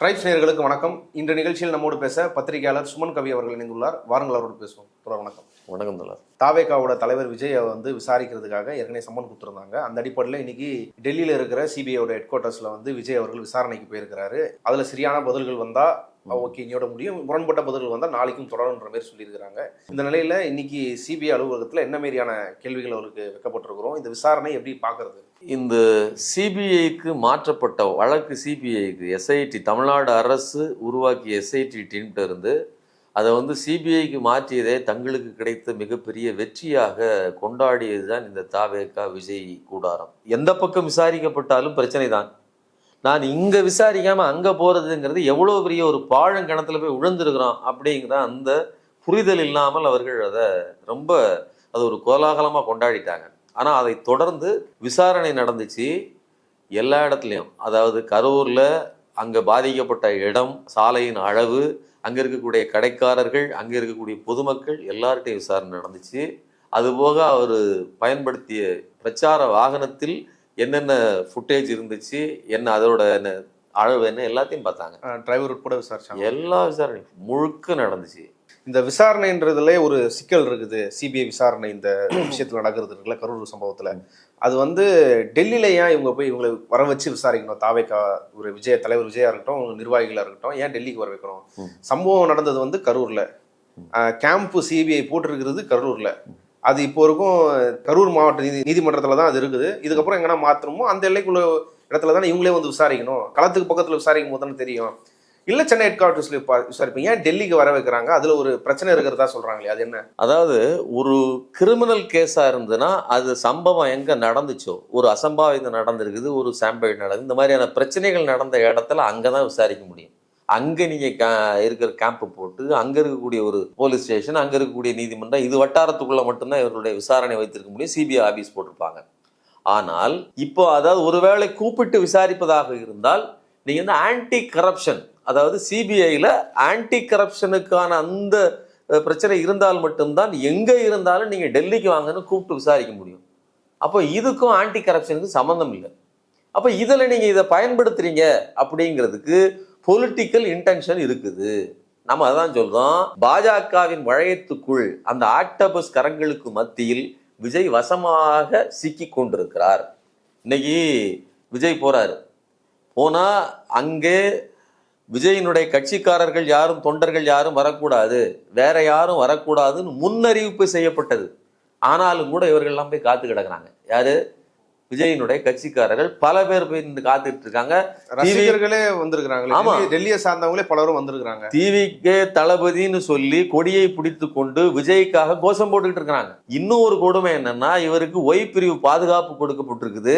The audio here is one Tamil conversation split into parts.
ட்ரைப்ஸ் நேயர்களுக்கு வணக்கம். இன்ற நிகழ்ச்சியில் நம்மோடு பேச பத்திரிகையாளர் சுமன் கவி அவர்கள் இணைந்துள்ளார். வாருங்கள் அவரோடு பேசுவோம். வணக்கம். வணக்கம் தோழர். தாவேகாவோட தலைவர் விஜய் விசாரிக்கிறதுக்காக ஏற்கனவே சம்மன் கொடுத்துருந்தாங்க. அந்த அடிப்படையில் இன்னைக்கு டெல்லியில் இருக்கிற சிபிஐயோட ஹெட் குவார்ட்டர்ஸ்ல விஜய் அவர்கள் விசாரணைக்கு போயிருக்கிறாரு. அதுல சரியான பதில்கள் வந்தா ஓகே இன்னையோட முடியும், முரண்பட்ட பதில்கள் வந்தால் நாளைக்கும் தொடருன்ற மாதிரி சொல்லியிருக்கிறாங்க. இந்த நிலையில இன்னைக்கு சிபிஐ அலுவலகத்தில் என்ன மாதிரியான கேள்விகள் அவருக்கு வைக்கப்பட்டிருக்கிறோம், இந்த விசாரணை எப்படி பார்க்கறது? இந்த சிபிஐக்கு மாற்றப்பட்ட வழக்கு, சிபிஐக்கு எஸ்ஐடி தமிழ்நாடு அரசு உருவாக்கிய எஸ்ஐடி டீம்கிட்ட இருந்து அதை சிபிஐக்கு மாற்றியதே தங்களுக்கு கிடைத்த மிகப்பெரிய வெற்றியாக கொண்டாடியது தான் இந்த தாவேகா விஜய் கூடாரம். எந்த பக்கம் விசாரிக்கப்பட்டாலும் பிரச்சனை தான். நான் இங்கே விசாரிக்காமல் அங்கே போகிறதுங்கிறது எவ்வளோ பெரிய ஒரு பாழங்கணத்தில் போய் விழுந்திருக்கிறோம் அப்படிங்கிற அந்த புரிதல் இல்லாமல் அவர்கள் அது ஒரு கோலாகலமாக கொண்டாடிட்டாங்க. ஆனால் அதை தொடர்ந்து விசாரணை நடந்துச்சு எல்லா இடத்துலையும். அதாவது கரூரில் அங்கே பாதிக்கப்பட்ட இடம், சாலையின் அளவு, அங்கே இருக்கக்கூடிய கடைக்காரர்கள், அங்கே இருக்கக்கூடிய பொதுமக்கள் எல்லார்ட்டையும் விசாரணை நடந்துச்சு. அதுபோக அவர் பயன்படுத்திய பிரச்சார வாகனத்தில் என்னென்ன ஃபுட்டேஜ் இருந்துச்சு, என்ன அதோட என்ன அளவு என்ன எல்லாத்தையும் பார்த்தாங்க. டிரைவர் உட்பட விசாரிச்சாங்க. எல்லா விசாரணையும் முழுக்க நடந்துச்சு. இந்த விசாரணைன்றதுல ஒரு சிக்கல் இருக்குது. சிபிஐ விசாரணை இந்த விஷயத்துல நடக்கிறது இருக்குல்ல, கரூர் சம்பவத்துல, அது டெல்லியில ஏன் இவங்களை வர வச்சு விசாரிக்கணும்? தாவேகா ஒரு தலைவர் விஜயா இருக்கட்டும், நிர்வாகிகளா இருக்கட்டும், ஏன் டெல்லிக்கு வர வைக்கணும்? சம்பவம் நடந்தது கரூர்ல, கேம்ப் சிபிஐ போட்டிருக்கிறது கரூர்ல. அது இப்போ இருக்கும் கரூர் மாவட்ட நீதிமன்றத்துல தான் அது இருக்குது. இதுக்கப்புறம் எங்கன்னா மாற்றணுமோ அந்த எல்லைக்குள்ள இடத்துல தானே இவங்களே விசாரிக்கணும். களத்துக்கு பக்கத்துல விசாரிக்கும் போது தானே தெரியும். இல்ல சென்னை ஹெட் குவார்ட்டர்ஸ்ல விசாரிப்பீங்க, ஏன் டெல்லிக்கு வர வைக்கிறாங்க? அதுல ஒரு பிரச்சனை இருக்கிறதா சொல்றாங்களே, அது என்ன? அதாவது ஒரு கிரிமினல் கேஸா இருந்ததுன்னா அது சம்பவம் எங்க நடந்துச்சோ, ஒரு அசம்பாவிதம் நடந்திருக்குது, ஒரு சாம்பல் நடக்குது, இந்த மாதிரியான பிரச்சனைகள் நடந்த இடத்துல அங்கதான் விசாரிக்க முடியும். அங்கே நீங்கள் இருக்கிற கேம்ப்பு போட்டு அங்கே இருக்கக்கூடிய ஒரு போலீஸ் ஸ்டேஷன், அங்கே இருக்கக்கூடிய நீதிமன்றம், இது வட்டாரத்துக்குள்ளே மட்டும்தான் இவர்களுடைய விசாரணை வைத்திருக்க முடியும். சிபிஐ ஆஃபீஸ் போட்டிருப்பாங்க. ஆனால் இப்போ அதாவது ஒருவேளை கூப்பிட்டு விசாரிப்பதாக இருந்தால் நீங்கள் ஆன்டி கரப்ஷன், அதாவது சிபிஐயில் ஆன்டி கரப்ஷனுக்கான அந்த பிரச்சனை இருந்தால் மட்டும்தான் எங்கே இருந்தாலும் நீங்கள் டெல்லிக்கு வாங்கன்னு கூப்பிட்டு விசாரிக்க முடியும். அப்போ இதுக்கும் ஆன்டி கரப்ஷனுக்கு சம்மந்தம் இல்லை. அப்போ இதில் நீங்கள் இதை பயன்படுத்துறீங்க அப்படிங்கிறதுக்கு பொலிட்டிக்கல் இன்டென்ஷன் இருக்குது. நம்ம அதான் சொல்றோம், பாஜகவின் வளையத்துக்குள் அந்த ஆக்டோபஸ் கரங்களுக்கு மத்தியில் விஜய் வசமாக சிக்கி கொண்டிருக்கிறார். இன்னைக்கு விஜய் போறாரு, போனா அங்கே விஜயினுடைய கட்சிக்காரர்கள் யாரும், தொண்டர்கள் யாரும் வரக்கூடாது, வேற யாரும் வரக்கூடாதுன்னு முன்னறிவிப்பு செய்யப்பட்டது. ஆனாலும் கூட இவர்கள் எல்லாம் போய் காத்து கிடக்குறாங்க. யாரு? விஜயினுடைய கட்சிக்காரர்கள் பல பேர் போய் காத்துட்டு இருக்காங்க. ரசிகர்களே வந்திருக்காங்க. ஆமா, டெல்லியை சார்ந்தவங்களே பலரும் வந்திருக்காங்க. டிவிக்கே தளபதினு சொல்லி கொடியை பிடித்து கொண்டு விஜய்க்காக கோஷம் போட்டுக்கிட்டு இருக்கிறாங்க. இன்னும் ஒரு கொடுமை என்னன்னா, இவருக்கு ஒய் பிரிவு பாதுகாப்பு கொடுக்கப்பட்டிருக்குது.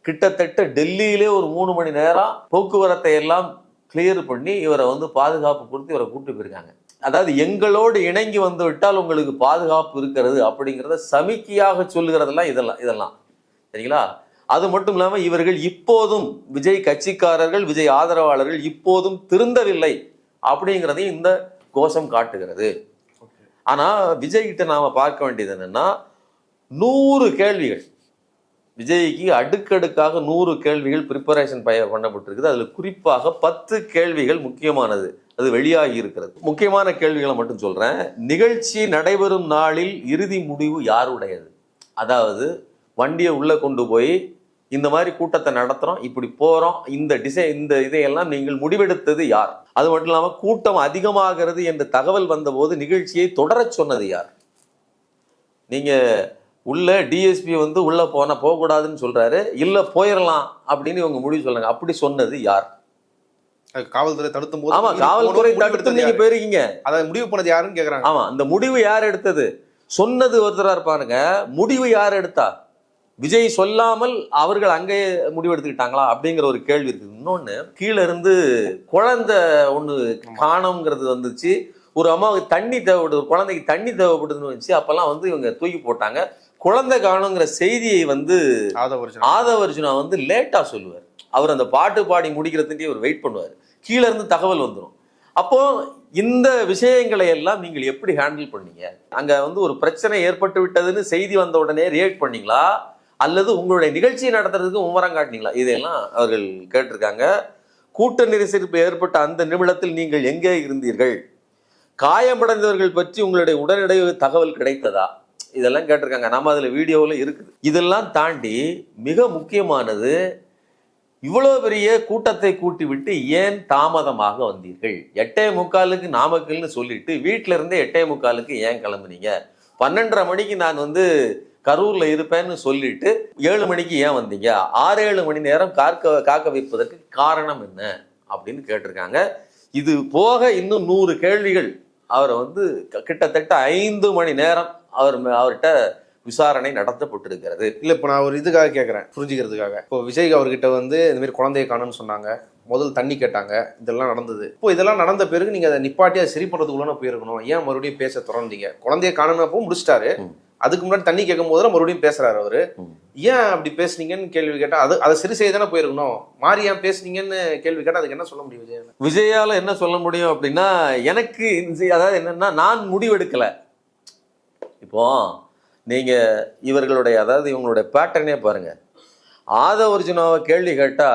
கிட்டத்தட்ட டெல்லியிலே ஒரு 3 மணி நேரம் போக்குவரத்தை எல்லாம் கிளியர் பண்ணி இவரை பாதுகாப்பு கொடுத்து இவரை கூப்பிட்டு போயிருக்காங்க. அதாவது எங்களோடு இணங்கி வந்து விட்டால் உங்களுக்கு பாதுகாப்பு இருக்கிறது அப்படிங்கிறத சமிக்கையாக சொல்லுகிறதெல்லாம் இதெல்லாம் சரிங்களா? அது மட்டும் இல்லாம இவர்கள் இப்போதும் விஜய் கட்சிக்காரர்கள், விஜய் ஆதரவாளர்கள் இப்போதும் திருந்தவில்லை அப்படிங்கிறதையும் இந்த கோஷம் காட்டுகிறது. ஆனா விஜய் கிட்ட நாம பார்க்க வேண்டியது என்னன்னா, 100 கேள்விகள் விஜய்க்கு அடுக்கடுக்காக 100 கேள்விகள் ப்ரிப்பரேஷன் பண்ணப்பட்டிருக்குது. அதுல குறிப்பாக 10 கேள்விகள் முக்கியமானது, அது வெளியாகி இருக்கிறது. முக்கியமான கேள்விகளை மட்டும் சொல்றேன். நிகழ்ச்சி நடைபெறும் நாளில் இறுதி முடிவு யாருடையது? அதாவது வண்டியை உள்ள கொண்டு போய் இந்த மாதிரி கூட்டத்தை நடத்துறோம், இப்படி போறோம், இந்த இதையெல்லாம் நீங்கள் முடிவெடுத்தது யார்? அது மட்டும் இல்லாம கூட்டம் அதிகமாகிறது என்ற தகவல் வந்தபோது நிகழ்ச்சியை தொடர சொன்னது யார்? நீங்க உள்ள டிஎஸ்பி உள்ள போகக்கூடாதுன்னு சொல்றாரு, இல்ல போயிடலாம் அப்படின்னு இவங்க முடிவு சொல்றாங்க. அப்படி சொன்னது யார்? காவல்துறை தடுத்தும் போது. ஆமா, காவல்துறை தடுத்து நீங்க போயிருக்கீங்க. அதை முடிவு பண்ணது யாருன்னு கேக்குறாங்க. ஆமா, இந்த முடிவு யார் எடுத்தது? சொன்னது ஒருத்தரா இருப்பாருங்க, முடிவு யார் எடுத்தா? விஜய் சொல்லாமல் அவர்கள் அங்கே முடிவு எடுத்துக்கிட்டாங்களா அப்படிங்கிற ஒரு கேள்வி இருக்குது. இன்னொன்னு, கீழே இருந்து குழந்தை ஒண்ணு காணுங்கிறது வந்துச்சு. ஒரு அம்மாவுக்கு தண்ணி தேவைப்படுது, ஒரு குழந்தைக்கு தண்ணி தேவைப்படுதுன்னு வந்துச்சு. அப்பெல்லாம் இவங்க தூக்கி போட்டாங்க. குழந்தை காணுங்கிற செய்தியை ஆதவர்ஜுனா லேட்டா சொல்லுவார். அவர் அந்த பாட்டு பாடி முடிக்கிறதுக்கு அவர் வெயிட் பண்ணுவார். கீழே இருந்து தகவல் வந்துடும். அப்போ இந்த விஷயங்களை எல்லாம் நீங்கள் எப்படி ஹேண்டில் பண்ணீங்க? அங்க ஒரு பிரச்சனை ஏற்பட்டு விட்டதுன்னு செய்தி வந்த உடனே ரியாக்ட் பண்ணீங்களா, அல்லது உங்களுடைய நிகழ்ச்சியை நடத்துறதுக்கு மும்முரம் காட்டினீங்களா? இதெல்லாம் அவர்கள் கேட்டிருக்காங்க. கூட்ட நெரிசல் ஏற்பட்ட அந்த நிமிடத்தில் நீங்கள் எங்கே இருந்தீர்கள்? காயமடைந்தவர்கள் பற்றி உங்களுடைய உடனடி தகவல் கிடைத்ததா? இதெல்லாம் கேட்டிருக்காங்க. நம்ம அதுல வீடியோவில் இருக்குது. இதெல்லாம் தாண்டி மிக முக்கியமானது, இவ்வளவு பெரிய கூட்டத்தை கூட்டி விட்டு ஏன் தாமதமாக வந்தீர்கள்? 8:45 நாமக்கல்னு சொல்லிட்டு வீட்டில இருந்தே 8:45 ஏன் கிளம்புனீங்க? 12:30 மணிக்கு நான் கரூர்ல இருப்பேன்னு சொல்லிட்டு 7 மணிக்கு ஏன் வந்தீங்க? 6-7 மணி நேரம் காக்க வைப்பதற்கு காரணம் என்ன அப்படின்னு கேட்டிருக்காங்க. இது போக இன்னும் 100 கேள்விகள் அவரை கிட்டத்தட்ட 5 மணி நேரம் அவர்கிட்ட விசாரணை நடத்தப்பட்டிருக்கிறது. இல்ல இப்ப நான் ஒரு இதுக்காக கேட்கறேன், புரிஞ்சுக்கிறதுக்காக. இப்போ விஜய் அவர்கிட்ட இந்த மாதிரி குழந்தைய காணும்னு சொன்னாங்க, முதல் தண்ணி கேட்டாங்க, இதெல்லாம் நடந்தது. இப்போ இதெல்லாம் நடந்த பிறகு நீங்க அதை நிப்பாட்டி அதை சரி பண்றதுக்குள்ள போயிருக்கணும். ஏன் மறுபடியும் பேச தொடர்ந்தீங்க? குழந்தைய காணும்னப்போ முடிச்சிட்டாரு, அதுக்கு முன்னாடி தண்ணி கேட்கும் போது மறுபடியும் பேசுறாரு அவரு. ஏன் அப்படி பேசுனீங்கன்னு கேள்வி கேட்டா அதை சரி செய்ய தானே போயிருக்கணும். மாறி ஏன் பேசுனீங்கன்னு கேள்வி கேட்டா அதுக்கு என்ன சொல்ல முடியும் விஜய்? விஜயால என்ன சொல்ல முடியும் அப்படின்னா, எனக்கு அதாவது என்னன்னா, நான் முடிவெடுக்கல. இப்போ நீங்க இவர்களுடைய இவங்களுடைய பேட்டர்னே பாருங்க. ஆதவ அர்ஜுனாவை கேள்வி கேட்டா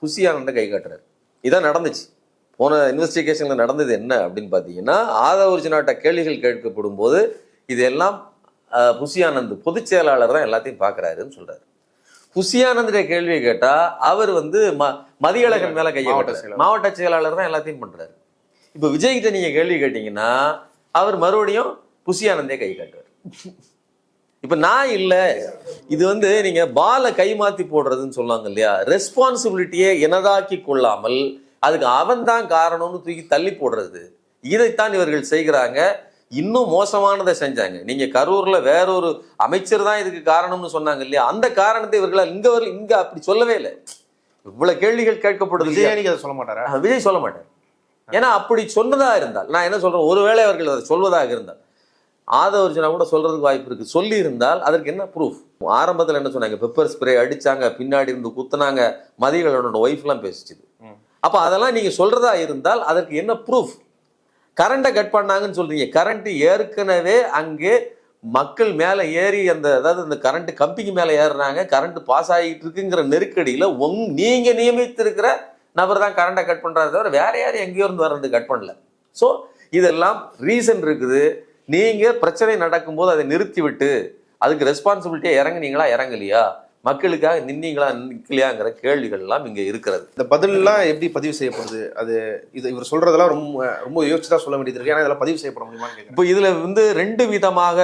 புசி ஆனந்த கை காட்டுறாரு. இதான் நடந்துச்சு. போன இன்வெஸ்டிகேஷன்ல நடந்தது என்ன அப்படின்னு பாத்தீங்கன்னா, ஆதவ அர்ஜுனாட்ட கேள்விகள் கேட்கப்படும் போது இதெல்லாம் புசி ஆனந்த் பொதுச் செயலாளர் தான் எல்லாத்தையும் பாக்குறாருன்னு சொல்றாரு. புசி ஆனந்த கேள்வியை கேட்டா அவர் மதியழகன் மேல கையை மாவட்ட செயலாளர் தான் எல்லாத்தையும் பண்றாரு. இப்ப விஜய் கிட்ட நீங்க கேள்வி கேட்டீங்கன்னா அவர் மறுபடியும் புசி ஆனந்தே கை காட்டுவார். இப்ப நான் இல்ல, இது நீங்க பால கைமாத்தி போடுறதுன்னு சொல்லுவாங்க இல்லையா, ரெஸ்பான்சிபிலிட்டியை எனதாக்கி கொள்ளாமல் அதுக்கு அவன் தான் காரணம்னு தூக்கி தள்ளி போடுறது, இதைத்தான் இவர்கள் செய்கிறாங்க. இன்னும் மோசமானதை செஞ்சாங்க. நீங்க கரூர்ல வேறொரு அமைச்சர் தான் இதுக்கு காரணம்னு சொன்னாங்க இல்லையா, அந்த காரணத்தை இவர்களால் இங்க அப்படி சொல்லவே இல்லை. இவ்வளவு கேள்விகள் கேட்கப்படுது. விஜய் அதை சொல்ல மாட்டாரா? விஜய் சொல்ல மாட்டார். ஏன்னா அப்படி சொன்னதா இருந்தால், நான் என்ன சொல்றேன், ஒருவேளை அவர்கள் அதை சொல்வதாக இருந்தால், ஆதவ அர்ஜுனா கூட சொல்றதுக்கு வாய்ப்பு இருக்கு. சொல்லி இருந்தால் அதற்கு என்ன ப்ரூஃப்? ஆரம்பத்தில் என்ன சொன்னாங்க, பெப்பர் ஸ்ப்ரே அடிச்சாங்க, பின்னாடி இருந்து குத்துனாங்க, மதியகளோட ஒய்ஃப் எல்லாம் பேசிச்சுது. அப்ப அதெல்லாம் நீங்க சொல்றதா இருந்தால் அதற்கு என்ன ப்ரூஃப்? கரண்டை கட் பண்ணாங்கன்னு சொல்றீங்க. கரண்ட் ஏற்கனவே அங்கே மக்கள் மேல ஏறி இந்த கரண்ட் கம்பிக்கு மேல ஏறுறாங்க, கரண்ட் பாஸ் ஆகிட்டு இருக்குங்கிற நெருக்கடியில நீங்க நியமித்திருக்கிற நபர் தான் கரண்டை கட் பண்றாரு தவிர வேற யாரும் எங்கேயோ இருந்து வர்றது கட் பண்ணல. ஸோ இதெல்லாம் ரீசன் இருக்குது. நீங்க பிரச்சனை நடக்கும் போது அதை நிறுத்தி விட்டு அதுக்கு ரெஸ்பான்சிபிலிட்டியா இறங்குனீங்களா இறங்கலையா, மக்களுக்காக நின்னீங்களா நிக்கலையாங்கிற கேள்விகள் எல்லாம் இங்க இருக்கிறது. இந்த பதில் எல்லாம் எப்படி பதிவு செய்யப்படுது? இவர் சொல்றதெல்லாம் ரொம்ப ரொம்ப யோசிச்சுதான் சொல்ல வேண்டியது இருக்கு. ஏன்னா இதெல்லாம் பதிவு செய்யப்பட முடியுமா? இப்போ இதுல 2 விதமாக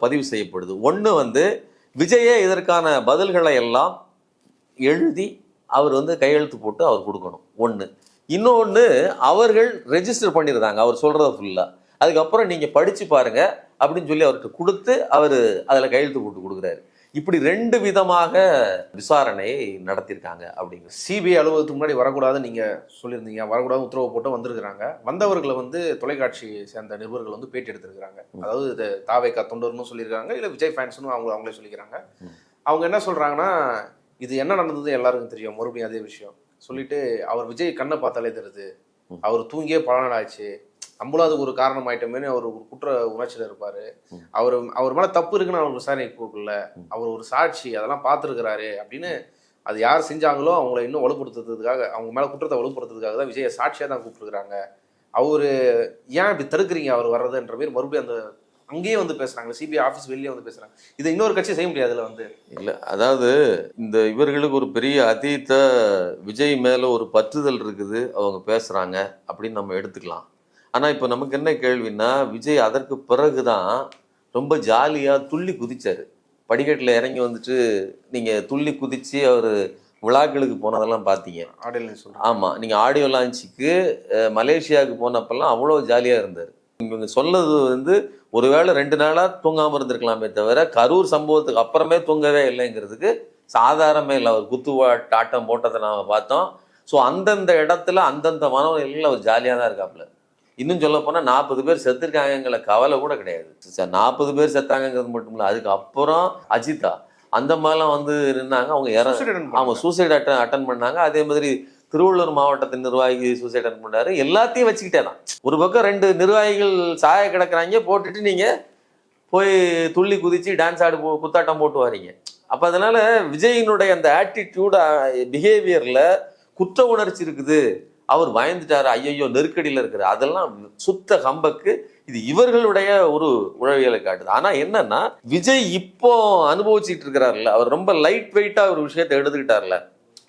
பதிவு செய்யப்படுது. ஒண்ணு விஜயே இதற்கான பதில்களை எல்லாம் எழுதி அவர் கையெழுத்து போட்டு அவர் கொடுக்கணும் ஒண்ணு. இன்னொன்னு அவர்கள் ரெஜிஸ்டர் பண்ணிருந்தாங்க அவர் சொல்றத ஃபுல்லா, அதுக்கப்புறம் நீங்க படிச்சு பாருங்க அப்படின்னு சொல்லி அவர்கிட்ட கொடுத்து அவர் அதுல கையெழுத்து போட்டு கொடுக்குறாரு. இப்படி 2 விதமாக விசாரணை நடத்தியிருக்காங்க. அப்படிங்கிற சிபிஐ அலுவலகத்துக்கு முன்னாடி வரக்கூடாதுன்னு நீங்க சொல்லியிருந்தீங்க, வரக்கூடாது உத்தரவு போட்டு வந்திருக்கிறாங்க. வந்தவர்களை தொலைக்காட்சி சேர்ந்த நிருபர்கள் பேட்டி எடுத்திருக்கிறாங்க. அதாவது தாவேகா தொண்டர்னு சொல்லியிருக்காங்க, இல்லை விஜய் ஃபேன்ஸ்னு அவங்களே சொல்லிக்கிறாங்க. அவங்க என்ன சொல்றாங்கன்னா, இது என்ன நடந்தது எல்லாருக்கும் தெரியும், மறுபடியும் அதே விஷயம் சொல்லிட்டு, அவர் விஜய் கண்ணை பார்த்தாலே தெரியுது, அவர் தூங்கியே பல நாள் ஆச்சு, நம்மளும் அதுக்கு ஒரு காரணம் ஆயிட்டோமே, அவர் ஒரு குற்ற உணர்ச்சியில் இருப்பாரு, அவர் மேல தப்பு இருக்குன்னு அவர் விசாரணை கூப்பிடல, அவர் ஒரு சாட்சி, அதெல்லாம் பார்த்துருக்கிறாரு அப்படின்னு. அது யார் செஞ்சாங்களோ அவங்கள இன்னும் வலுப்படுத்துறதுக்காக, அவங்க மேல குற்றத்தை வலுப்படுத்துறதுக்காக தான் விஜய சாட்சியா தான் கூப்பிட்டுருக்காங்க. அவரு ஏன் இப்படி தடுக்கிறீங்க அவர் வர்றதுன்ற மாதிரி மறுபடியும் அங்கேயே பேசுறாங்க, சிபிஐ ஆஃபீஸ் வெளியே பேசுறாங்க. இதை இன்னொரு கட்சி செய்ய முடியாதுல இல்ல. அதாவது இந்த இவர்களுக்கு ஒரு பெரிய அதீத விஜய் மேல ஒரு பற்றுதல் இருக்குது, அவங்க பேசுறாங்க அப்படின்னு நம்ம எடுத்துக்கலாம். ஆனா இப்ப நமக்கு என்ன கேள்வின்னா, விஜய் அதற்கு பிறகுதான் ரொம்ப ஜாலியா துள்ளி குதிச்சாரு. படிக்கட்டுல இறங்கி நீங்க துள்ளி குதிச்சு அவர் விழாக்களுக்கு போனதெல்லாம் பார்த்தீங்க. ஆமா, நீங்க ஆடியோ லான்ச்சுக்கு மலேசியாவுக்கு போனப்பெல்லாம் அவ்வளோ ஜாலியா இருந்தாரு. இவங்க சொன்னது ஒருவேளை 2 நாளா தூங்காம இருந்திருக்கலாமே தவிர கரூர் சம்பவத்துக்கு அப்புறமே தூங்கவே இல்லைங்கிறதுக்கு சாதாரணமே இல்லை. அவர் குத்துவாட்டு ஆட்டம் போட்டதை நாம பார்த்தோம். ஸோ அந்தந்த இடத்துல அந்தந்த மனநிலையில் அவர் ஜாலியாக தான் இருக்காப்புல. இன்னும் சொல்ல போனால் 40 பேர் செத்துருக்காங்கிற கவலை கூட கிடையாது. 40 பேர் செத்தாங்கிறது மட்டும் இல்லை, அதுக்கு அப்புறம் அஜிதா அந்த மாதிரிலாம் நின்னாங்க. அவங்க சூசைட் அட்டன் பண்ணாங்க. அதே மாதிரி திருவள்ளூர் மாவட்டத்தின் நிர்வாகி சூசைட் அட்டன் பண்ணாரு. எல்லாத்தையும் வச்சுக்கிட்டே தான். ஒரு பக்கம் 2 நிர்வாகிகள் சாய கிடக்குறாங்க, போட்டுட்டு நீங்க போய் துள்ளி குதிச்சு டான்ஸ் ஆடு குத்தாட்டம் போட்டு வரீங்க. அப்ப அதனால விஜயினுடைய அந்த ஆட்டிடியூட் பிஹேவியர்ல குற்ற உணர்ச்சி இருக்குது, அவர் பயந்துட்டாரு, ஐயோ நெருக்கடியில் இருக்கிற, அதெல்லாம் சுத்த கம்பக்கு. இது இவர்களுடைய ஒரு உளவியலை காட்டுது. ஆனா என்னன்னா, விஜய் இப்போ அனுபவிச்சுட்டு இருக்கிறாருல்ல, அவர் ரொம்ப லைட் வெயிட்டா ஒரு விஷயத்தை எடுத்துக்கிட்டார்ல,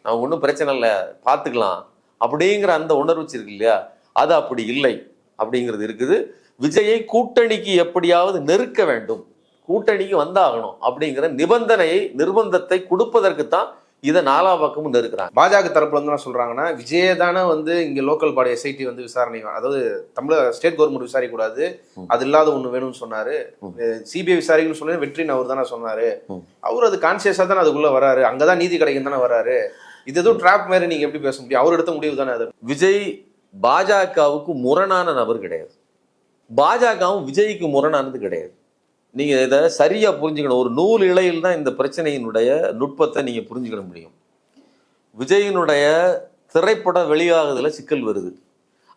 நான் ஒன்றும் பிரச்சனை இல்லை பார்த்துக்கலாம் அப்படிங்கிற அந்த உணர்வு இருக்கு இல்லையா, அது அப்படி இல்லை அப்படிங்கிறது இருக்குது. விஜயை கூட்டணிக்கு எப்படியாவது நெருக்க வேண்டும், கூட்டணிக்கு வந்தாகணும் அப்படிங்கிற நிர்பந்தத்தை கொடுப்பதற்கு தான் இதை நாலா பக்கமும் நெருக்கிறாங்க. பாஜக தரப்புல இருந்து என்ன சொல்றாங்கன்னா, விஜய தானே வந்து இங்க லோக்கல் பாடி எஸ்ஐடி வந்து விசாரணை, அதாவது தமிழக ஸ்டேட் கவர்மெண்ட் விசாரிக்க கூடாது, அது இல்லாத ஒண்ணு வேணும்னு சொன்னாரு. சிபிஐ விசாரிக்கணும்னு சொல்லி வெற்றின்னு அவர் தானே சொன்னாரு. அவர் அது கான்சியஸா தானே அதுக்குள்ள வராரு, அங்கதான் நீதி கிடைக்கும் தானே வராரு. இது எதுவும் ட்ராப் மாதிரி நீங்க எப்படி பேச முடியும்? அவர் எடுத்த முடிவு தானே அது. விஜய் பாஜகவுக்கு முரணான நபர் கிடையாது, பாஜகவும் விஜய்க்கு முரணானது கிடையாது. நீங்க இதை சரியா புரிஞ்சுக்கணும். ஒரு நூல் இழையில் தான் இந்த பிரச்சனையினுடைய நுட்பத்தை நீங்க புரிஞ்சுக்கிட முடியும். விஜயினுடைய திரைப்பட வெளியாகுதுல சிக்கல் வருது.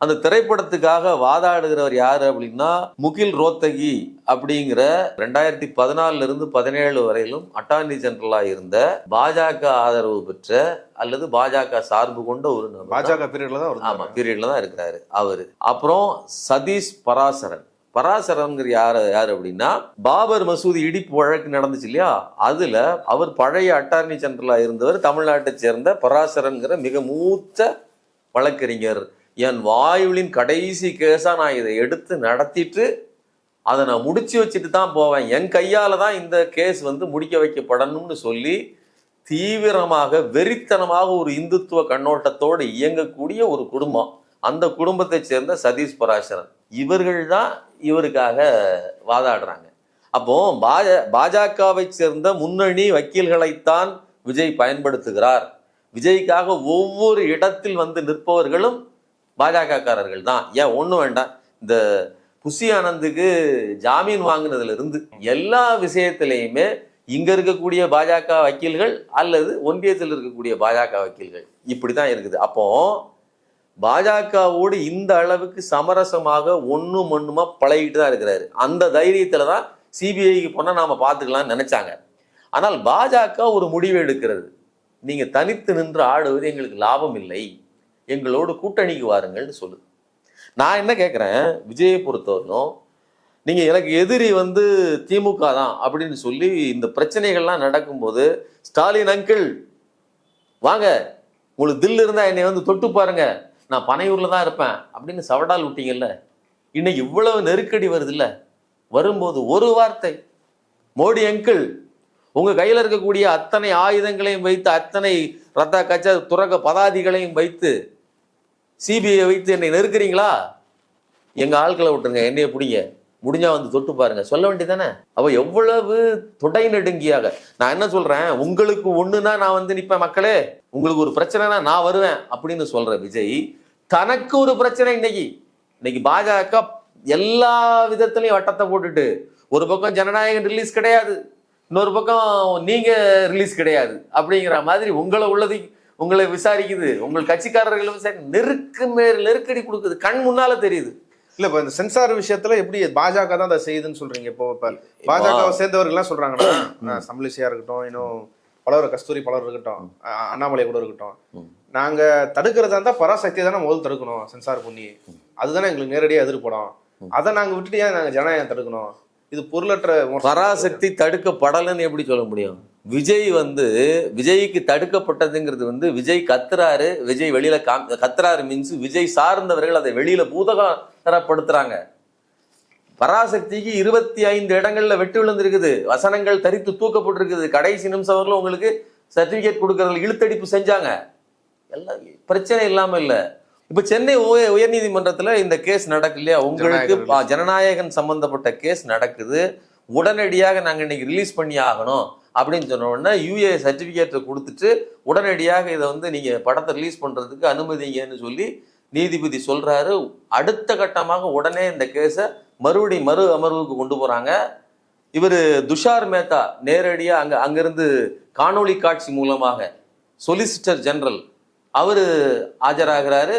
அந்த திரைப்படத்துக்காக வாதாடுகிறவர் யாரு அப்படின்னா, முகில் ரோத்தகி அப்படிங்கிற 2014 இருந்து 2017 வரையிலும் அட்டார்னி ஜெனரலா இருந்த பாஜக ஆதரவு பெற்ற அல்லது பாஜக சார்பு கொண்ட ஒரு நபர். பாஜக பீரியட்ல தான், ஆமா பீரியட்ல தான் இருக்கிறாரு அவரு. அப்புறம் சதீஷ் பராசரன்ங்கிற யாரு அப்படின்னா, பாபர் மசூதி இடிப்பு வழக்கு நடந்துச்சு இல்லையா, அதுல அவர் பழைய அட்டார்னி ஜெனரலா இருந்தவர், தமிழ்நாட்டை சேர்ந்த பராசரன்கிற மிக மூத்த வழக்கறிஞர். என் வாயுவின் கடைசி கேஸா நான் இதை எடுத்து நடத்திட்டு அதை நான் முடிச்சு வச்சுட்டு தான் போவேன், என் கையால தான் இந்த கேஸ் வந்து முடிக்க வைக்கப்படணும்னு சொல்லி தீவிரமாக வெறித்தனமாக ஒரு இந்துத்துவ கண்ணோட்டத்தோடு இயங்கக்கூடிய ஒரு குடும்பம். அந்த குடும்பத்தை சேர்ந்த சதீஷ் பராசரன் இவர்கள் தான் இவருக்காக வாதாடுறாங்க. அப்போ பாஜகவை சேர்ந்த முன்னணி வக்கீல்களைத்தான் விஜய் பயன்படுத்துகிறார். விஜய்க்காக ஒவ்வொரு இடத்தில் வந்து நிற்பவர்களும் பாஜகக்காரர்கள் தான். ஏன் ஒன்றும் வேண்டாம், இந்த புசி ஆனந்துக்கு ஜாமீன் வாங்கினதுல இருந்து எல்லா விஷயத்திலையுமே இங்க இருக்கக்கூடிய பாஜக வக்கீல்கள் அல்லது ஒன்றியத்தில் இருக்கக்கூடிய பாஜக வக்கீல்கள் இப்படிதான் இருக்குது. அப்போ பாஜகவோடு இந்த அளவுக்கு சமரசமாக ஒண்ணுமா பழகிட்டு தான் இருக்கிறாரு. அந்த தைரியத்துல தான் சிபிஐக்கு போனா நாம பார்த்துக்கலாம்னு நினைச்சாங்க. ஆனால் பாஜக ஒரு முடிவு எடுக்கிறது, நீங்க தனித்து நின்று ஆடுவது எங்களுக்கு லாபம் இல்லை, எங்களோடு கூட்டணிக்கு வாருங்கள்னு சொல்லுது. நான் என்ன கேட்குறேன், விஜயை பொறுத்தவரைக்கும் நீங்க எனக்கு எதிரி வந்து திமுக தான் அப்படின்னு சொல்லி இந்த பிரச்சனைகள்லாம் நடக்கும்போது, ஸ்டாலின் அங்கிள் வாங்க, உங்களுக்கு தில் இருந்தா என்னை வந்து தொட்டு பாருங்க, நான் பனையூர்ல தான் இருப்பேன் அப்படின்னு சவடால் விட்டீங்கல்ல. இன்னைக்கு இவ்வளவு நெருக்கடி வருது இல்ல, வரும்போது ஒரு வார்த்தை, மோடி அங்கிள் உங்க கையில இருக்கக்கூடிய அத்தனை ஆயுதங்களையும் வைத்து, அத்தனை ரத்த கச்ச துறக்க பதாதிகளையும் வைத்து, சிபிஐ வைத்து என்னை நெருக்கிறீங்களா, எங்க ஆட்களை விட்டுருங்க, என்னைய பிடிங்க, முடிஞ்சா வந்து தொட்டு பாருங்க, சொல்ல வேண்டியதானே. அவ எவ்வளவு தொடை நெடுங்கியாக. நான் என்ன சொல்றேன், உங்களுக்கு ஒண்ணுன்னா நான் வந்து நிப்பேன், மக்களே உங்களுக்கு ஒரு பிரச்சனைனா நான் வருவேன் அப்படின்னு சொல்ற விஜய், தனக்கு ஒரு பிரச்சனை இன்னைக்கு பாஜக எல்லா விதத்திலையும் வட்டத்தை போட்டுட்டு, ஒரு பக்கம் ஜனநாயகம் ரிலீஸ் கிடையாது, இன்னொரு பக்கம் நீங்க ரிலீஸ் கிடையாது அப்படிங்கிற மாதிரி உங்களை விசாரிக்குது, உங்கள் கட்சிக்காரர்களை நெருக்கடி கொடுக்குது, கண் முன்னால தெரியுது. இல்ல இப்ப இந்த சென்சார் விஷயத்துல எப்படி பாஜக தான் அதை செய்யுதுன்னு சொல்றீங்க? இப்போ பாஜகவை சேர்ந்தவர்கள் எல்லாம் சொல்றாங்கன்னா, தமிழிசையா இருக்கட்டும், இன்னும் பலர் கஸ்தூரி பலர் இருக்கட்டும், அண்ணாமலை கூட இருக்கட்டும், நாங்க தடுக்கிறதா இருந்தா பராசக்தியை தானே முதல் தடுக்கணும், சென்சார் பண்ணி, அதுதானே எங்களுக்கு நேரடியாக எதிர்ப்படும், அதை நாங்க விட்டுட்டு ஏன் நாங்க ஜனநாயகம் தடுக்கணும்? இது பொருளற்ற. பராசக்தி தடுக்கப்படலன்னு எப்படி சொல்ல முடியும்? விஜய் வந்து விஜய்க்கு தடுக்கப்பட்டதுங்கிறது வந்து விஜய் கத்துறாரு, விஜய் வெளியில கத்துறாரு மீன்ஸ் விஜய் சார்ந்தவர்கள் அதை வெளியில பூதகரப்படுத்துறாங்க. பராசக்திக்கு 25 இடங்கள்ல வெட்டு விழுந்திருக்குது, வசனங்கள் தரித்து தூக்கப்பட்டிருக்குது, கடைசி நிமிஷம் வரலும் உங்களுக்கு சர்டிபிகேட் கொடுக்கறதுல இழுத்தடிப்பு செஞ்சாங்க, எல்லாம் பிரச்சனை இல்லாம இல்ல. இப்ப சென்னை உயர்நீதிமன்றத்துல இந்த கேஸ் நடக்கு இல்லையா, உங்களுக்கு ஜனநாயகம் சம்பந்தப்பட்ட கேஸ் நடக்குது, உடனடியாக நாங்க இன்னைக்கு ரிலீஸ் பண்ணி ஆகணும் அப்படின்னு சொன்ன உடனே யூஏ சர்டிபிகேட்டை கொடுத்துட்டு உடனடியாக இதை வந்து நீங்க படத்தை ரிலீஸ் பண்றதுக்கு அனுமதிங்கன்னு சொல்லி நீதிபதி சொல்றாரு. அடுத்த கட்டமாக உடனே இந்த கேஸை மறு அமர்வுக்கு கொண்டு போறாங்க. இவர் துஷார் மேத்தா நேரடியா அங்கிருந்து காணொளி காட்சி மூலமாக சொலிசிட்டர் ஜெனரல் அவரு ஆஜராகிறாரு.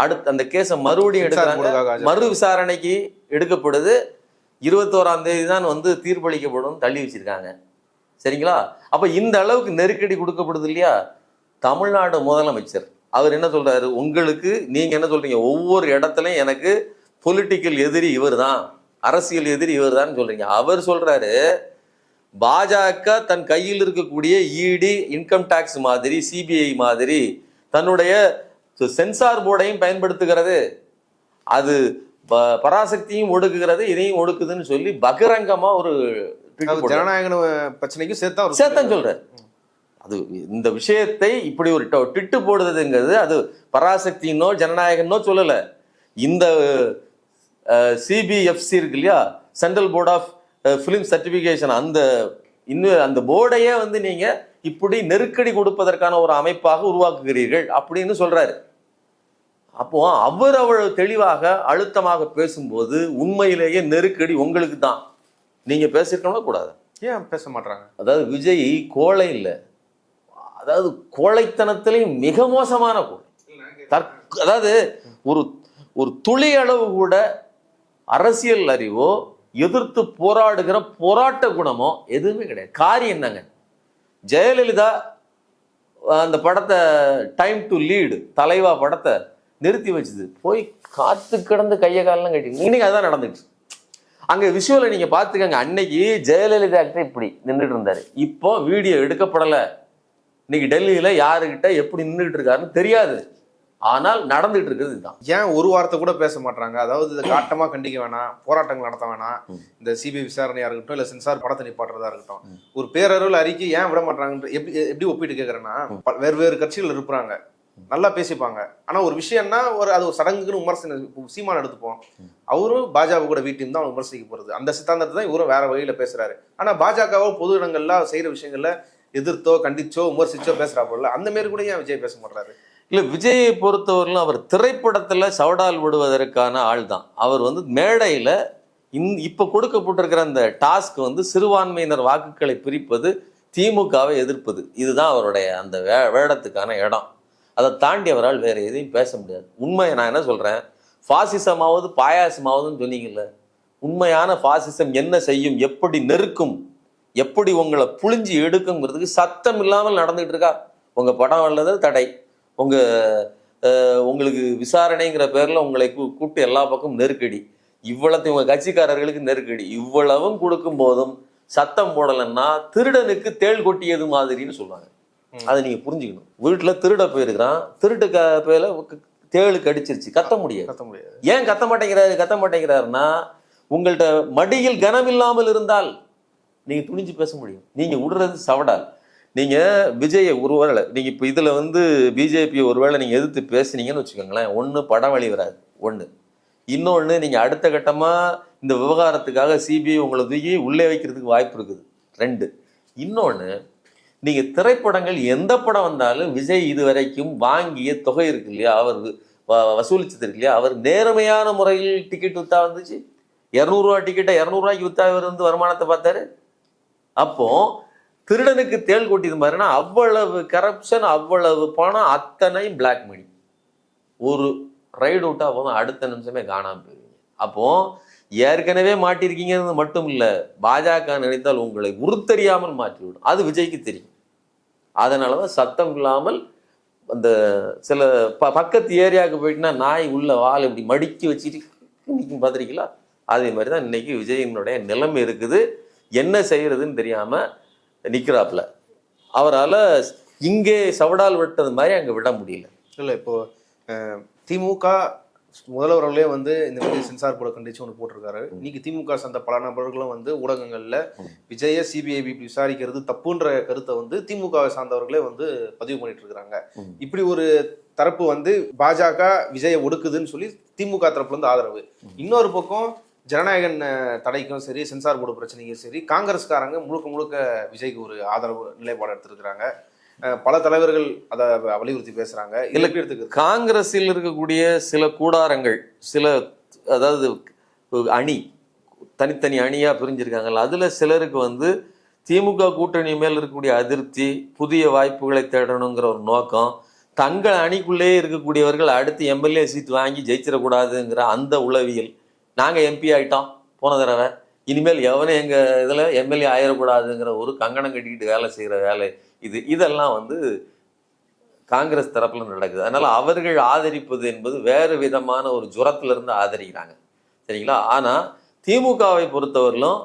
அடுத்து அந்த கேஸை மறுபடியும் எடுக்கிறாங்க, மறு விசாரணைக்கு எடுக்கப்படுது. 21ஆம் தேதி தான் வந்து தீர்ப்பளிக்கப்படும் தள்ளி வச்சிருக்காங்க. சரிங்களா? அப்ப இந்த அளவுக்கு நெருக்கடி கொடுக்கப்படுது இல்லையா. தமிழ்நாடு முதலமைச்சர் அவர் என்ன சொல்றாரு, உங்களுக்கு நீங்க என்ன சொல்றீங்க, ஒவ்வொரு இடத்துலயும் எனக்கு பொலிட்டிக்கல் எதிரி இவர் தான், அரசியல் எதிரி இவர் தான் சொல்றீங்க. அவர் சொல்றாரு, பாஜக தன் கையில் இருக்கக்கூடிய இடி, இன்கம் டாக்ஸ் மாதிரி, சிபிஐ மாதிரி தன்னுடைய சென்சார் போர்டையும் பயன்படுத்துகிறது, அது பராசக்தியும் ஒடுக்குகிறது, இதையும் ஒடுக்குதுன்னு சொல்லி பகிரங்கமா ஒரு ஜனநாயக பிரச்சனைக்கும் சேர்த்தான் சொல்றாரு. அது இந்த விஷயத்தை இப்படி ஒரு டிட்டு போடுறதுங்கிறது அது பராசக்தினோ ஜனநாயகனோ சொல்லல. இந்த சிபிஎஃப்சி இருக்கு இல்லையா, central board of film certification, அந்த போர்டையே வந்து நீங்க இப்படி நெருக்கடி கொடுப்பதற்கான ஒரு அமைப்பாக உருவாக்குகிறீர்கள் அப்படின்னு சொல்றாரு. அப்போ அவர் அவ்வளவு தெளிவாக அழுத்தமாக பேசும்போது உண்மையிலேயே நெருக்கடி உங்களுக்கு தான். நீங்க பேசிருக்கணும் கூடாது. ஏன் பேச மாட்டாங்க? அதாவது விஜய் கோழை இல்லை, அதாவது கோழைத்தனத்திலையும் மிக மோசமான கோழை. அதாவது ஒரு துளி அளவு கூட அரசியல் அறிவோ எதிர்த்து போராடுகிற போராட்ட குணமோ எதுவுமே கிடையாது. காரியம் என்னங்க, ஜெயலலிதா அந்த படத்தை டைம் டு லீடு தலைவா படத்தை நிறுத்தி வச்சுது, போய் காத்து கிடந்து கையை காலெல்லாம் கட்டி. இன்னைக்கு அதான் நடந்துச்சு. அங்க விஷுவலை நீங்க பாத்துக்கங்க. அன்னைக்கு ஜெயலலிதா கிட்ட இப்படி நின்றுட்டு இருந்தாரு, இப்போ வீடியோ எடுக்கப்படலை. இன்னைக்கு டெல்லியில யாருக்கிட்ட எப்படி நின்றுட்டு இருக்காருன்னு தெரியாது, ஆனால் நடந்துட்டு இருக்கிறது இதுதான். ஏன் ஒரு வார்த்தை கூட பேச மாட்டாங்க? அதாவது இதை காட்டமா கண்டிக்க வேணாம், போராட்டங்கள் நடத்த வேணாம், இந்த சிபிஐ விசாரணையா இருக்கட்டும், இல்ல சென்சார் படத்தை நிப்பாட்டுறதா இருக்கட்டும், ஒரு பேரளவில் அறிக்கை ஏன் விட மாட்டாங்கன்ற எப்படி ஒப்பிட்டு கேட்கறேன்னா, வேறு கட்சிகள் இருப்பாங்க, நல்லா பேசிப்பாங்க. ஆனா ஒரு விஷயம்னா அது ஒரு சடங்குன்னு விமர்சனம். சீமான் எடுத்துப்போம், அவரும் பாஜக கூட வீட்டையும் தான் விமர்சிக்க போறது, அந்த சித்தாந்தத்தை தான் இவரும் வேற வகையில பேசுறாரு. ஆனா பாஜகவோ பொது இடங்கள்ல செய்யற விஷயங்கள்ல எதிர்த்தோ கண்டிச்சோ விமர்சிச்சோ பேசுறா போல, அந்த மாரி கூட ஏன் விஜய் பேச மாட்டாரு? இல்ல, விஜயை பொறுத்தவரையிலும் அவர் திரைப்படத்துல சவடால் விடுவதற்கான ஆள் தான். அவர் வந்து மேடையில இப்ப கொடுக்கப்பட்டிருக்கிற அந்த டாஸ்க் வந்து சிறுபான்மையினர் வாக்குகளை பிரிப்பது, திமுகவை எதிர்ப்பது, இதுதான் அவருடைய அந்த வேடத்துக்கான இடம். அதை தாண்டி அவரால் வேற எதையும் பேச முடியாது. உண்மையை நான் என்ன சொல்றேன், பாசிசமாவது பாயாசமாவதுன்னு சொன்னீங்கல்ல, உண்மையான பாசிசம் என்ன செய்யும், எப்படி நெருக்கும், எப்படி உங்களை புழிஞ்சி எடுக்குங்கிறதுக்கு சத்தம் இல்லாமல் நடந்துகிட்டு இருக்கா. உங்க படம் வல்லது தடை, உங்களுக்கு விசாரணைங்கிற பேர்ல உங்களை கூப்பிட்டு எல்லா பக்கமும் நெருக்கடி, இவ்வளத்தையும் உங்க கட்சிக்காரர்களுக்கு நெருக்கடி, இவ்வளவும் கொடுக்கும் போதும் சத்தம் போடலைன்னா திருடனுக்கு தேள் கொட்டியது மாதிரின்னு சொல்லுவாங்க. அதை நீங்க புரிஞ்சுக்கணும். வீட்டுல திருட போயிருக்கிறான், திருட்டு பேர்ல தேளு கடிச்சிருச்சு, கத்த முடியாது. ஏன் கத்த மாட்டேங்கிறாருன்னா, உங்கள்ட்ட மடியில் கனம் இல்லாமல் இருந்தால் நீங்க துணிஞ்சு பேச முடியும். நீங்க விடுறது சவடால். நீங்க விஜயை ஒருவேளை நீங்க இப்ப இதுல வந்து பிஜேபி ஒருவேளை நீங்க எதிர்த்து பேசுனீங்கன்னு வச்சுக்கோங்களேன், ஒண்ணு படம் வழி வராது, ஒண்ணு. இன்னொன்னு, நீங்க அடுத்த கட்டமா இந்த விவகாரத்துக்காக சிபிஐ உங்களை தூக்கி உள்ளே வைக்கிறதுக்கு வாய்ப்பு இருக்குது, 2. இன்னொன்னு, நீங்க திரைப்படங்கள் எந்த படம் வந்தாலும் விஜய் இதுவரைக்கும் வாங்கிய தொகை இருக்கு இல்லையா, அவர் வசூலிச்சது இருக்கு இல்லையா, அவர் நேர்மையான முறையில் டிக்கெட் வித்தா வந்துச்சு. 200 ரூபா டிக்கெட்டை 200 ரூபாய்க்கு வித்தா இவர் வந்து வருமானத்தை பார்த்தாரு. அப்போ திருடனுக்கு தேள் கொட்டிது மாதிரினா அவ்வளவு கரப்ஷன், அவ்வளவு பணம், அத்தனையும் பிளாக் மணி. ஒரு ரைடு விட்டா போதும் அடுத்த நிமிஷமே காணாம போயிருவீங்க. அப்போ ஏற்கனவே மாட்டிருக்கீங்கிறது மட்டும் இல்ல, பாஜக நினைத்தால் உங்களை உருத்தெரியாமல் மாற்றிவிடும். அது விஜய்க்கு தெரியும். அதனாலதான் சத்தம் இல்லாமல் அந்த சில பக்கத்து ஏரியாவுக்கு போயிட்டுனா நாய் உள்ள வால் இப்படி மடிக்கி வச்சுட்டு நிற்கும், பார்த்துருக்கீங்களா? அதே மாதிரி தான் இன்னைக்கு விஜயினுடைய நிலைமை இருக்குது. என்ன செய்யறதுன்னு தெரியாம நிக்கிறாப்புல. அவரால் இங்கே சவடால் விட்டது மாதிரி அங்க விட முடியல. இல்லை, இப்போ திமுக முதல்வர்களே வந்து இந்த மாதிரி சென்சார் போர்டை கண்டிச்சு ஒன்று போட்டிருக்காரு. இன்னைக்கு திமுக சார்ந்த பல நபர்களும் வந்து ஊடகங்கள்ல விஜய சிபிஐ விசாரிக்கிறது தப்புன்ற கருத்தை வந்து திமுகவை சார்ந்தவர்களே வந்து பதிவு பண்ணிட்டு இருக்கிறாங்க. இப்படி ஒரு தரப்பு வந்து பாஜக விஜயை ஒடுக்குதுன்னு சொல்லி திமுக தரப்புல இருந்து ஆதரவு. இன்னொரு பக்கம் ஜனநாயகன் தடைக்கும் சரி, சென்சார் போர்டு பிரச்சனைக்கும் சரி, காங்கிரஸ்காரங்க முழுக்க விஜய்க்கு ஒரு ஆதரவு நிலைப்பாடு எடுத்திருக்கிறாங்க. பல தலைவர்கள் அதை வலியுறுத்தி பேசுறாங்க. காங்கிரஸில் இருக்கக்கூடிய சில கூடாரங்கள், சில அதாவது அணி, தனித்தனி அணியா பிரிஞ்சிருக்காங்கல்ல, அதுல சிலருக்கு வந்து திமுக கூட்டணி மேல் இருக்கக்கூடிய அதிருப்தி, புதிய வாய்ப்புகளை தேடணுங்கிற ஒரு நோக்கம், தங்கள் அணிக்குள்ளே இருக்கக்கூடியவர்கள் அடுத்து எம்எல்ஏ சீட் வாங்கி ஜெயிச்சிடக்கூடாதுங்கிற அந்த உளவியல். நாங்க எம்பி ஆயிட்டோம் போன தடவை, இனிமேல் எவனும் எங்க இதுல எம்எல்ஏ ஆயிடக்கூடாதுங்கிற ஒரு கங்கணம் கட்டிக்கிட்டு வேலை செய்யற வேலை இதெல்லாம் வந்து காங்கிரஸ் தரப்புல நடக்குது. அதனால அவர்கள் ஆதரிப்பது என்பது வேறு விதமான ஒரு ஜுரத்துல இருந்து ஆதரிக்கிறாங்க, சரிங்களா? ஆனா திமுகவை பொறுத்தவரையிலும்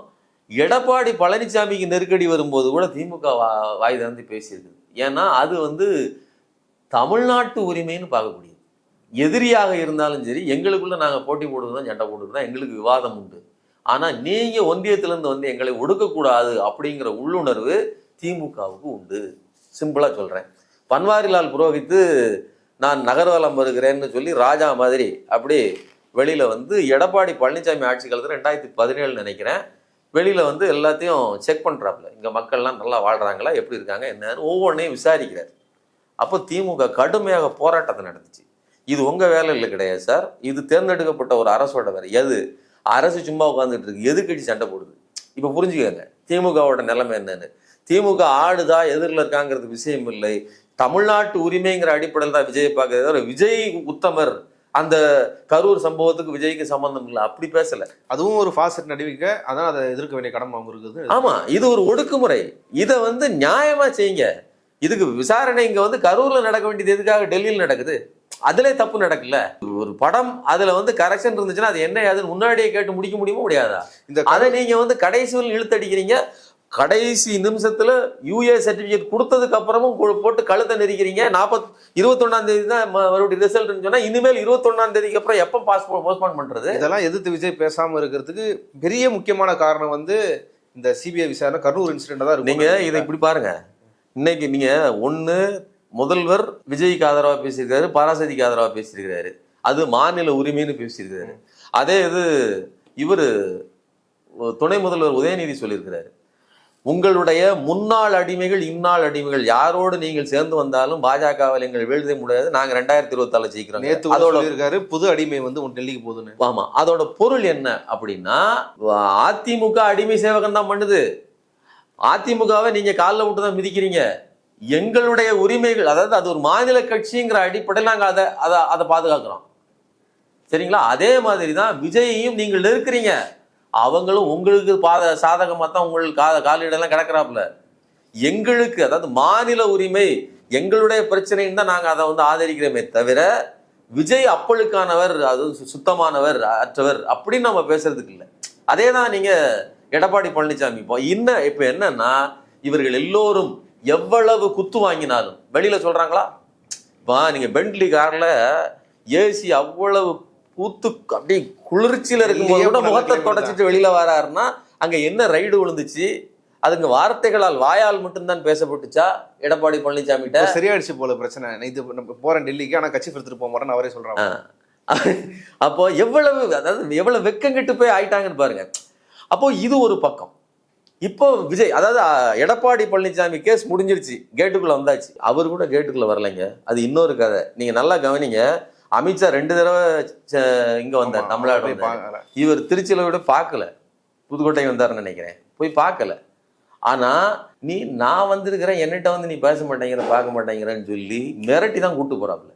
எடப்பாடி பழனிசாமிக்கு நெருக்கடி வரும்போது கூட திமுக வாய் திறந்து பேசியிருக்குது. ஏன்னா அது வந்து தமிழ்நாட்டு உரிமைன்னு பார்க்கக்கூடியது. எதிரியாக இருந்தாலும் சரி, எங்களுக்குள்ள நாங்கள் போட்டி போடுறதுதான், சண்டை போடுறதுதான், எங்களுக்கு விவாதம் உண்டு. ஆனால் நீங்கள் ஒன்றியத்திலேருந்து வந்து எங்களை ஒடுக்கக்கூடாது அப்படிங்கிற உள்ளுணர்வு திமுகவுக்கு உண்டு. சிம்பிளாக சொல்கிறேன். பன்வாரிலால் புரோஹித் நான் நகர்வலம் வருகிறேன்னு சொல்லி ராஜா மாதிரி அப்படி வெளியில் வந்து எடப்பாடி பழனிசாமி ஆட்சி காலத்தில் 2017 நினைக்கிறேன், வெளியில் வந்து எல்லாத்தையும் செக் பண்ணுறாப்புல, இங்கே மக்கள்லாம் நல்லா வாழ்கிறாங்களா, எப்படி இருக்காங்க, என்னன்னு ஒவ்வொன்றையும் விசாரிக்கிறார். அப்போ திமுக கடுமையாக போராட்டத்தை நடந்துச்சு. இது உங்கள் வேலையில் கிடையாது சார், இது தேர்ந்தெடுக்கப்பட்ட ஒரு அரசோட வேலை. எது அரசு சும்மா உட்காந்துட்டு இருக்கு, எதுக்கடி சண்டை போடுது? இப்போ புரிஞ்சுக்கோங்க திமுகவோட நிலைமை என்னன்னு. திமுக ஆடுதா எதிரில் இருக்காங்கிறது விஷயம் இல்லை, தமிழ்நாட்டு உரிமைங்கிற அடிப்படையில் தான் விஜய் பார்க்கறது. விஜய் உத்தமர், அந்த கரூர் சம்பவத்துக்கு விஜய்க்கு சம்பந்தம் இல்லை, அப்படி பேசல. அதுவும் ஒரு ஃபாஸ்ட் நடிவிக்க, அதான் அதை எதிர்க்க வேண்டிய கடமை அவங்க இருக்குது. ஆமா, இது ஒரு ஒடுக்குமுறை. இதை வந்து நியாயமா செய்யுங்க. இதுக்கு விசாரணை இங்க வந்து கரூர்ல நடக்க வேண்டியது எதுக்காக டெல்லியில் நடக்குது? அதுல தப்பு நடக்கல. ஒரு படம் அதுல வந்து கரெக்ஷன் இருந்துச்சுன்னா அது என்ன அதுன்னு முன்னாடியே கேட்டு முடிக்க முடியுமா, முடியாதா? அதை நீங்க வந்து கடைசியில் இழுத்தடிக்கிறீங்க. கடைசி நிமிஷத்துல யூஏ சர்டிபிகேட் கொடுத்ததுக்கு அப்புறமும் போட்டு கழுத்தை நெரிக்கிறீங்க. 21ஆம் தேதி தான் மறுபடியும் ரிசல்ட் சொன்னா, இனிமேல் 21ஆம் தேதிக்கு அப்புறம் எப்ப போஸ்ட்போன் பண்றது? இதெல்லாம் எதிர்த்து விஜய் பேசாம இருக்கிறதுக்கு பெரிய முக்கியமான காரணம் வந்து இந்த சிபிஐ விசாரணை, கரூர் இன்சிடென்ட் தான். நீங்க இதை இப்படி பாருங்க. இன்னைக்கு நீங்க ஒண்ணு முதல்வர் விஜய்க்கு ஆதரவா பேசியிருக்காரு, பராசதிக்கு ஆதரவா பேசியிருக்கிறாரு, அது மாநில உரிமைன்னு பேசியிருக்கிறாரு. அதே இது இவர் துணை முதல்வர் உதயநிதி சொல்லியிருக்கிறாரு, உங்களுடைய முன்னாள் அடிமைகள் இந்நாள் அடிமைகள் யாரோடு நீங்கள் சேர்ந்து வந்தாலும் பாஜகவில் எங்கள் வீழ்த்த முடியாது, நாங்க 2024 ஜெயிக்கிறோம். நேத்து அதோட இருக்காரு புது அடிமை வந்து டெல்லிக்கு போகுதுன்னு. ஆமா, அதோட பொருள் என்ன அப்படின்னா, அதிமுக அடிமை சேவகம் தான் பண்ணுது. அதிமுகவை நீங்க காலில் விட்டு தான் மிதிக்கிறீங்க. எங்களுடைய உரிமைகள், அதாவது அது ஒரு மாநில கட்சிங்கிற அடிப்படையில் நாங்கள் அதை பாதுகாக்கிறோம், சரிங்களா? அதே மாதிரி தான் விஜயையும் நீங்கள் நெருக்கிறீங்க. அவங்களும் உங்களுக்கு சாதகமாக தான் உங்களுக்கு காலிடெல்லாம் கிடக்கிறாப்புல. எங்களுக்கு, அதாவது மாநில உரிமை எங்களுடைய பிரச்சனைன்னு தான் நாங்கள் அதை வந்து ஆதரிக்கிறோமே தவிர, விஜய் அப்பளுக்கானவர், அது சுத்தமானவர் அற்றவர் அப்படின்னு நம்ம பேசுறதுக்கு இல்லை. அதே தான் நீங்க எடப்பாடி பழனிசாமி இப்போ என்னன்னா, இவர்கள் எல்லோரும் எவ்வளவு குத்து வாங்கினாலும் வெளியில சொல்றாங்களா? இப்போ நீங்க பென்ட்லி கார்ல ஏசி அவ்வளவு கூத்து அப்படி குளிர்ச்சியில இருக்கும்போது கூட முகத்தை தொடச்சிட்டு வெளியில வராருன்னா அங்க என்ன ரைடு விழுந்துச்சு? அதுங்க வார்த்தைகளால், வாயால் மட்டும்தான் பேசப்பட்டுச்சா எடப்பாடி பழனிசாமி கிட்ட? சரியாயிடுச்சு போல பிரச்சனை. இது போறேன் டெல்லிக்கு, ஆனா கட்சி எடுத்துட்டு போக மாட்டேன்னு அவரே சொல்றாங்க. அப்போ எவ்வளவு, அதாவது எவ்வளவு வெக்கங்கிட்டு போய் ஆயிட்டாங்கன்னு பாருங்க. அப்போ இது ஒரு பக்கம். இப்போ விஜய், அதாவது எடப்பாடி பழனிசாமி கேஸ் முடிஞ்சிருச்சு, கேட்டுக்குள்ள வந்தாச்சு. அவர் கூட கேட்டுக்குள்ள வரலைங்க, அது இன்னொரு கதை. நீங்க நல்லா கவனிங்க. அமித்ஷா 2 தடவை இங்க வந்தார், தமிழ்நாடு. இவர் திருச்சியில விட பார்க்கல, புதுக்கோட்டை வந்தாருன்னு நினைக்கிறேன், போய் பார்க்கல. ஆனா நான் வந்திருக்கிறேன், என்னிட்ட வந்து நீ பேச மாட்டேங்கிற, பார்க்க மாட்டேங்கிறன்னு சொல்லி மிரட்டி தான் கூட்டு போறாப்புல.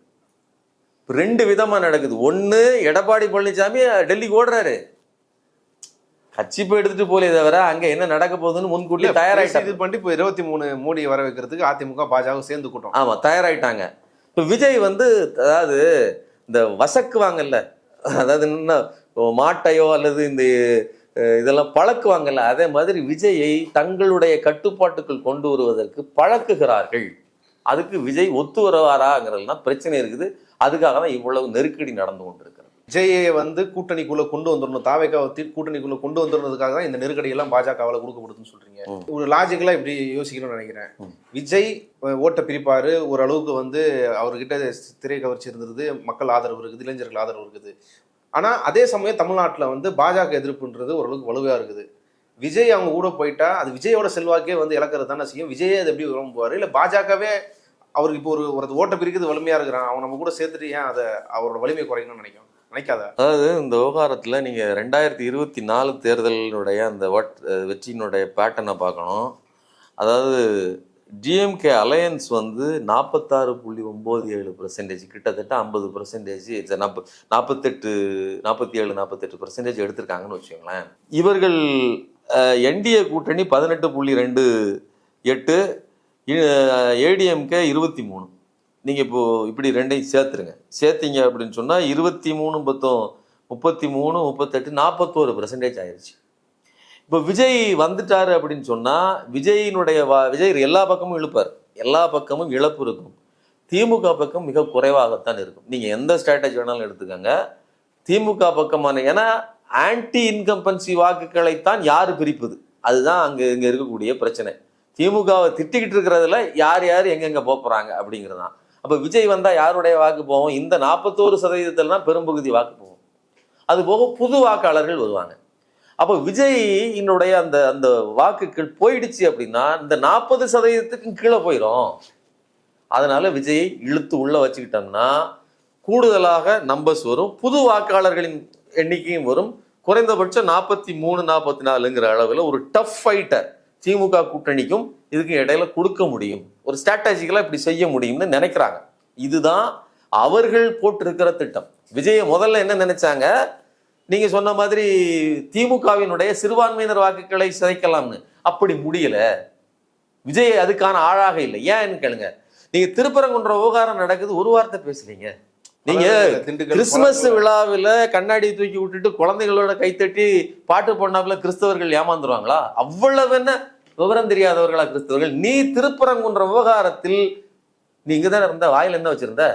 2 விதமா நடக்குது. ஒண்ணு, எடப்பாடி பழனிசாமி டெல்லிக்கு ஓடுறாரு, கட்சி போய் எடுத்துட்டு போலே தவிர அங்க என்ன நடக்க போகுதுன்னு முன்கூட்டியே தயாராயிட்டாங்க. இது பண்ணி இப்போ 23 மோடியை வர வைக்கிறதுக்கு அதிமுக பாஜக சேர்ந்து கூட்டம். ஆமா, தயாராயிட்டாங்க. இப்போ விஜய் வந்து, அதாவது இந்த வசக்குவாங்கல்ல, அதாவது என்ன மாட்டையோ அல்லது இந்த இதெல்லாம் பழக்குவாங்கல்ல, அதே மாதிரி விஜயை தங்களுடைய கட்டுப்பாட்டுக்குள் கொண்டு வருவதற்கு பழக்குகிறார்கள். அதுக்கு விஜய் ஒத்து வருவாராங்கிறதுலாம் பிரச்சனை இருக்குது. அதுக்காக தான் இவ்வளவு நெருக்கடி நடந்து கொண்டிருக்கிறது. விஜயை வந்து கூட்டணிக்குள்ள கொண்டு வந்துடணும், தாவேக்காவை கூட்டணிக்குள்ள கொண்டு வந்துடுறதுக்காக தான் இந்த நெருக்கடி எல்லாம் பாஜகவால கொடுக்கப்படுதுன்னு சொல்றீங்க. ஒரு லாஜிக்கலா இப்படி யோசிக்கணும்னு நினைக்கிறேன். விஜய் ஓட்ட பிரிப்பாரு, ஓரளவுக்கு வந்து அவர்கிட்ட திரை கவர்ச்சி இருந்தது, மக்கள் ஆதரவு இருக்குது, இளைஞர்கள் ஆதரவு இருக்குது. ஆனா அதே சமயம் தமிழ்நாட்டில் வந்து பாஜக எதிர்ப்புன்றது ஓரளவுக்கு வலுவா இருக்குது. விஜய் அவங்க கூட போயிட்டா அது விஜயோட செல்வாக்கே வந்து இழக்கிறது தானே செய்யும். விஜயே அது எப்படி விரும்புவாரு? இல்லை பாஜகவே அவருக்கு இப்போ ஒரு ஓட்ட பிரிக்கிறது வலிமையா இருக்கிறான், அவன் நம்ம கூட சேர்த்துட்டு ஏன் அதை அவரோட வலிமை குறைக்கணும்னு நினைக்காத? அதாவது இந்த விவகாரத்தில் நீங்கள் 2024 தேர்தலினுடைய அந்த வெற்றியினுடைய பேட்டர்னை பார்க்கணும். அதாவது டிஎம்கே அலையன்ஸ் வந்து 46.97%, கிட்டத்தட்ட 50%, 47-48% எடுத்திருக்காங்கன்னு வச்சுக்கோங்களேன். இவர்கள் என்டிஏ கூட்டணி 18.28, ஏடிஎம்கே 23. நீங்க இப்போ இப்படி ரெண்டையும் சேர்த்துருங்க. சேர்த்தீங்க அப்படின்னு சொன்னா 23 மொத்தம் 33 38 41% ஆயிருச்சு. இப்போ விஜய் வந்துட்டாரு அப்படின்னு சொன்னா விஜயினுடைய விஜய் எல்லா பக்கமும் இழுப்பார், எல்லா பக்கமும் இழப்பு இருக்கும். திமுக பக்கம் மிக குறைவாகத்தான் இருக்கும். நீங்க எந்த ஸ்ட்ராட்டஜி வேணாலும் எடுத்துக்கோங்க. திமுக பக்கமான ஏன்னா ஆன்டி இன்கம்பன்சி வாக்குகளைத்தான் யாரு பிரிப்பது, அதுதான் இங்க இருக்கக்கூடிய பிரச்சனை. திமுகவை திட்டிக்கிட்டு இருக்கிறதுல யார் யார் எங்கெங்க போறாங்க அப்படிங்கிறதான். அப்ப விஜய் வந்தா யாருடைய வாக்கு போவோம்? இந்த 41% பெரும்பகுதி வாக்கு போகும். அது போக புது வாக்காளர்கள் வருவாங்க. அப்போ விஜயினுடைய அந்த அந்த வாக்குகள் போயிடுச்சு அப்படின்னா இந்த 40%க்கு கீழே போயிடும். அதனால விஜயை இழுத்து உள்ள வச்சுக்கிட்டோம்னா கூடுதலாக நம்பர்ஸ் வரும், புது வாக்காளர்களின் எண்ணிக்கையும் வரும். குறைந்தபட்சம் 43 44ங்கிற அளவில் ஒரு டஃப் ஃபைட்டர் திமுக கூட்டணிக்கும் இதுக்கும் இடையில கொடுக்க முடியும். ஒரு ஸ்ட்ராட்டஜிக்கலா இப்படி செய்ய முடியும்னு நினைக்கிறாங்க. இதுதான் அவர்கள் போட்டிருக்கிற திட்டம். விஜய முதல்ல என்ன நினைச்சாங்க, நீங்க சொன்ன மாதிரி திமுகவினுடைய சிறுபான்மையினர் வாக்குகளை சிதைக்கலாம்னு. அப்படி முடியல. விஜய் அதுக்கான ஆளாக இல்லை. ஏன்னு கேளுங்க, நீங்க திருப்பரங்குன்ற விவகாரம் நடக்குது, ஒரு வார்த்தை பேசுறீங்க. நீங்க கிறிஸ்துமஸ் விழாவில் கண்ணாடி தூக்கி விட்டுட்டு குழந்தைகளோட கைத்தட்டி பாட்டு போனாப்புல கிறிஸ்தவர்கள் ஏமாந்துருவாங்களா? அவ்வளவு என்ன விவரம் தெரியாதவர்களா கிறிஸ்தவர்கள்? நீ திருப்பரங்குன்ற விவகாரத்தில் நீ இங்கதானே இருந்த, வாயில என்ன வச்சிருந்த?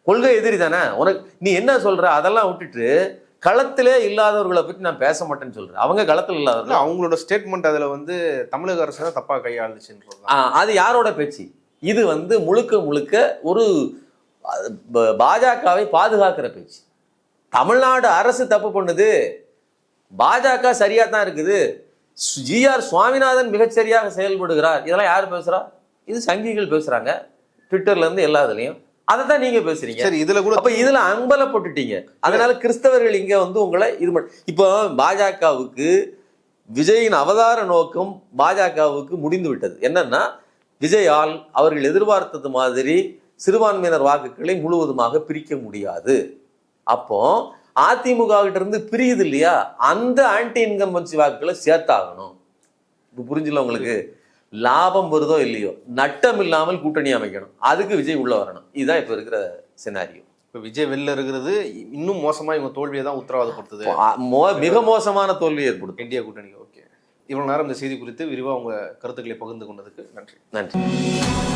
கொள்கை எதிரி தானே உனக்கு. நீ என்ன சொல்ற? அதெல்லாம் விட்டுட்டு களத்திலே இல்லாதவர்களை பற்றி நான் பேச மாட்டேன்னு சொல்றேன். அவங்க களத்தில் இல்லாதவர்கள். அவங்களோட ஸ்டேட்மெண்ட் அதுல வந்து தமிழக அரசு தான் தப்பா கையாளுச்சுன்றது. அது யாரோட பேச்சு? இது முழுக்க முழுக்க ஒரு பாஜகவை பாதுகாக்கிற பேச்சு. தமிழ்நாடு அரசு தப்பு பண்ணுது, பாஜக சரியா தான் இருக்குது, ஜி.ஆர். சுவாமிநாதன் மிகச்சரியாக செயல்படுகிறார், இதெல்லாம் யார் பேசுறா? இது சங்கிகள் பேசுறாங்க, ட்விட்டர்ல இருந்து எல்லா இதுலயும். அதை தான் நீங்க பேசுறீங்க. சரி, இதுல கூட அப்ப இதுல அம்பலப்பட்டுட்டீங்க. அதனால கிறிஸ்தவர்கள் இங்க உங்களை இது இப்போ பாஜகவுக்கு விஜயின் அவதார நோக்கம் பாஜகவுக்கு முடிந்து விட்டது. என்னன்னா விஜயால் அவர்கள் எதிர்பார்த்தது மாதிரி சிறுபான்மையினர் வாக்குகளை முழுவதுமாக பிரிக்க முடியாது. அப்போ அதிமுக கிட்ட இருந்து பிரியுது இல்லையா, அந்த ஆன்டி இன்கம்பன்சி வாக்குகளை சேர்த்தாகணும். இப்ப புரிஞ்சுல உங்களுக்கு? லாபம் வருதோ இல்லையோ நட்டம் இல்லாமல் கூட்டணி அமைக்கணும். அதுக்கு விஜய் உள்ள வரணும். இதுதான் இப்ப இருக்கிற சினாரியோ. இப்ப விஜய் வெளில இருக்கிறது இன்னும் மோசமா இவங்க தோல்வியை தான் உத்தரவாதப்படுத்துது. மிக மோசமான தோல்வி ஏற்படுத்தும் இந்தியா கூட்டணிக்கு. ஓகே, இவ்வளவு நேரம் இந்த செய்தி குறித்து விரிவா உங்க கருத்துக்களை பகிர்ந்து கொண்டதுக்கு நன்றி. நன்றி.